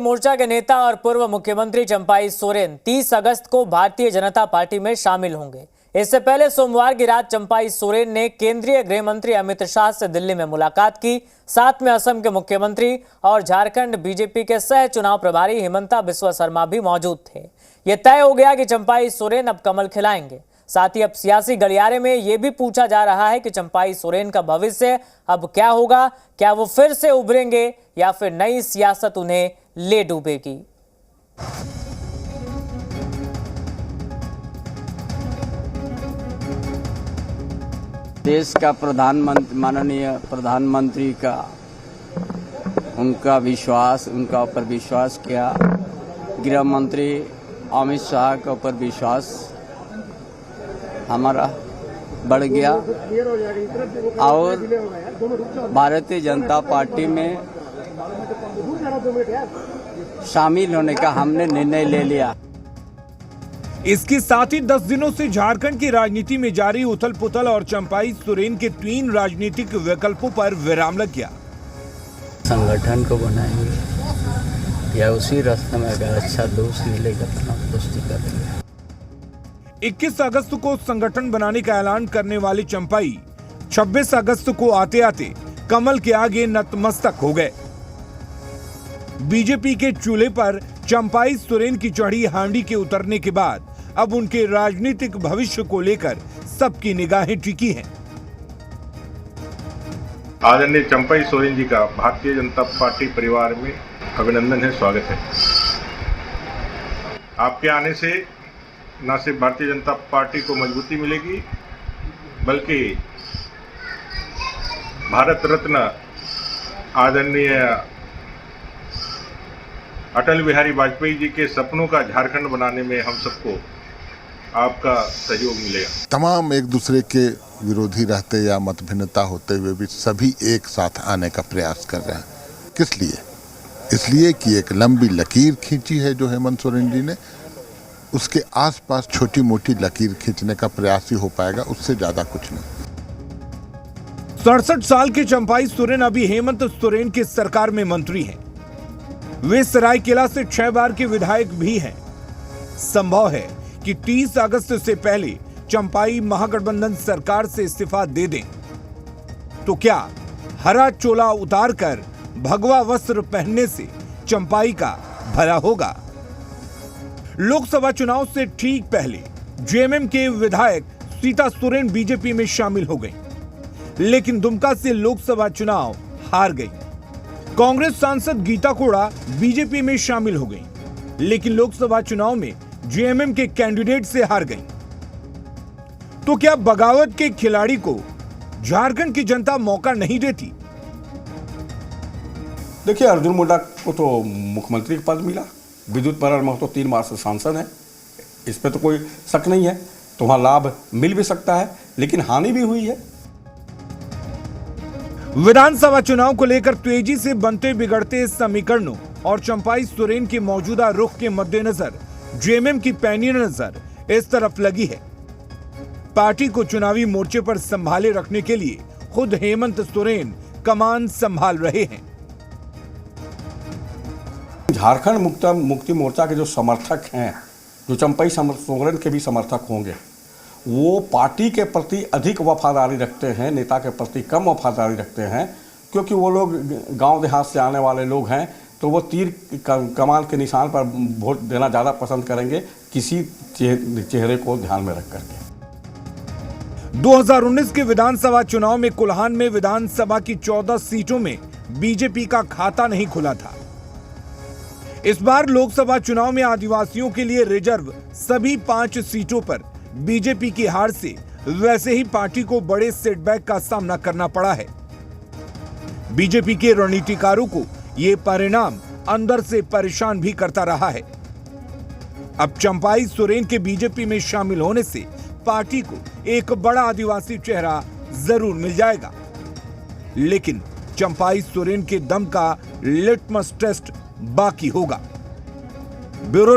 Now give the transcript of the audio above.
मोर्चा के नेता और पूर्व मुख्यमंत्री चंपाई सोरेन 30 अगस्त को भारतीय जनता पार्टी में शामिल होंगे। इससे पहले सोमवार की रात चंपाई सोरेन ने केंद्रीय गृह मंत्री अमित शाह से दिल्ली में मुलाकात की। साथ में असम के मुख्यमंत्री और झारखंड बीजेपी के सह चुनाव प्रभारी हिमंता बिस्वा शर्मा भी मौजूद थे। यह तय हो गया कि चंपाई सोरेन अब कमल खिलाएंगे। साथ ही अब सियासी गलियारे में यह भी पूछा जा रहा है कि चंपाई सोरेन का भविष्य अब क्या होगा। क्या वो फिर से उभरेंगे या फिर नई सियासत उन्हें ले डूबेगी। देश का प्रधानमंत्री, माननीय प्रधानमंत्री का उनका ऊपर विश्वास किया, गृह मंत्री अमित शाह के ऊपर विश्वास हमारा बढ़ गया और भारतीय जनता पार्टी में शामिल होने का हमने निर्णय ले लिया। इसके साथ ही 10 दिनों से झारखंड की राजनीति में जारी उथल पुथल और चंपाई सोरेन के 3 राजनीतिक विकल्पों पर विराम लग गया। संगठन को बनाएंगे या उसी रास्ते में अगर अच्छा दोस्त मिलेगा तो हम दोस्ती करेंगे। 21 अगस्त को संगठन बनाने का ऐलान करने वाले चंपाई 26 अगस्त को आते आते कमल के आगे नतमस्तक हो गए। बीजेपी के चूल्हे पर चंपाई सोरेन की चढ़ी हांडी के उतरने के बाद अब उनके राजनीतिक भविष्य को लेकर सबकी निगाहें टिकी हैं। आदरणीय चंपाई सोरेन जी का भारतीय जनता पार्टी परिवार में अभिनंदन है, स्वागत है। आपके आने से न सिर्फ भारतीय जनता पार्टी को मजबूती मिलेगी बल्कि भारत रत्न आदरणीय अटल बिहारी वाजपेयी जी के सपनों का झारखंड बनाने में हम सबको आपका सहयोग मिलेगा। तमाम एक दूसरे के विरोधी रहते या मतभिन्नता होते हुए भी सभी एक साथ आने का प्रयास कर रहे हैं। किस लिए? इसलिए कि एक लंबी लकीर खींची है जो हेमंत सोरेन जी ने, उसके आसपास छोटी मोटी लकीर खींचने का प्रयास ही हो पाएगा, उससे ज्यादा कुछ नहीं। 67 साल के चंपाई सोरेन अभी हेमंत सोरेन की सरकार में मंत्री हैं। वे सरायकेला से 6 बार के विधायक भी हैं। संभव है कि 30 अगस्त से पहले चंपाई महागठबंधन सरकार से इस्तीफा दे दें। तो क्या हरा चोला उतारकर भगवा वस्त्र पहनने से चंपाई का भला होगा? लोकसभा चुनाव से ठीक पहले जेएमएम के विधायक सीता सोरेन बीजेपी में शामिल हो गई, लेकिन दुमका से लोकसभा चुनाव हार गई। कांग्रेस सांसद गीता कोड़ा बीजेपी में शामिल हो गई, लेकिन लोकसभा चुनाव में जेएमएम के कैंडिडेट से हार गई। तो क्या बगावत के खिलाड़ी को झारखंड की जनता मौका नहीं देती? देखिए, अर्जुन मुंडा को तो मुख्यमंत्री का पद मिला, विद्युत नारायण महतो 3 बार से सांसद है, इस पे तो कोई शक नहीं है। तो वहां लाभ मिल भी सकता है, लेकिन हानि भी हुई है। विधानसभा चुनाव को लेकर तेजी से बनते बिगड़ते समीकरणों और चंपाई सोरेन के मौजूदा रुख के मद्देनजर जेएमएम की पैनी नजर इस तरफ लगी है। पार्टी को चुनावी मोर्चे पर संभाले रखने के लिए खुद हेमंत सोरेन कमान संभाल रहे हैं। झारखंड मुक्ति मोर्चा के जो समर्थक हैं, जो चंपाई सोरेन के भी समर्थक होंगे, वो पार्टी के प्रति अधिक वफादारी रखते हैं, नेता के प्रति कम वफादारी रखते हैं, क्योंकि वो लोग गांव देहात से आने वाले लोग हैं। तो वो तीर कमान के निशान पर वोट देना ज़्यादा पसंद करेंगे, किसी चेहरे को ध्यान में रख करके। 2019 के विधानसभा चुनाव में कोल्हान में विधानसभा की 14 सीटों में बीजेपी का खाता नहीं खुला था। इस बार लोकसभा चुनाव में आदिवासियों के लिए रिजर्व सभी 5 सीटों पर बीजेपी की हार से वैसे ही पार्टी को बड़े सेटबैक का सामना करना पड़ा है। बीजेपी के रणनीतिकारों को यह परिणाम अंदर से परेशान भी करता रहा है। अब चंपाई सोरेन के बीजेपी में शामिल होने से पार्टी को एक बड़ा आदिवासी चेहरा जरूर मिल जाएगा, लेकिन चंपाई सोरेन के दम का लिटमस टेस्ट बाकी होगा। ब्यूरो